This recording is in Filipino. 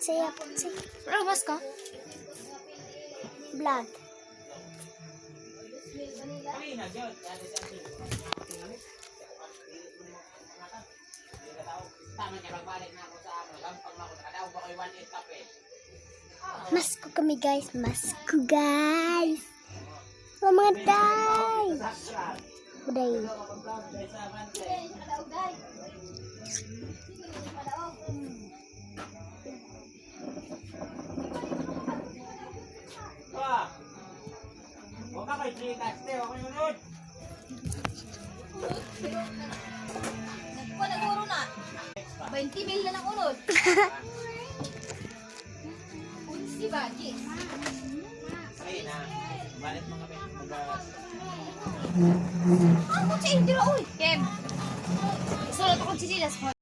Saya. Rawas ka? Blood. Masko kami guys. Masko guys. Oh mga day. Uday. Huwag ka kay Chitas, te. Huwag kayo nun. Nagkuha naguro na. 20 mil na lang unod. Unsi ba? Ayun na. Balit mga mag- Ako sa Indira, uy. Kem. Isulat ako si Silas.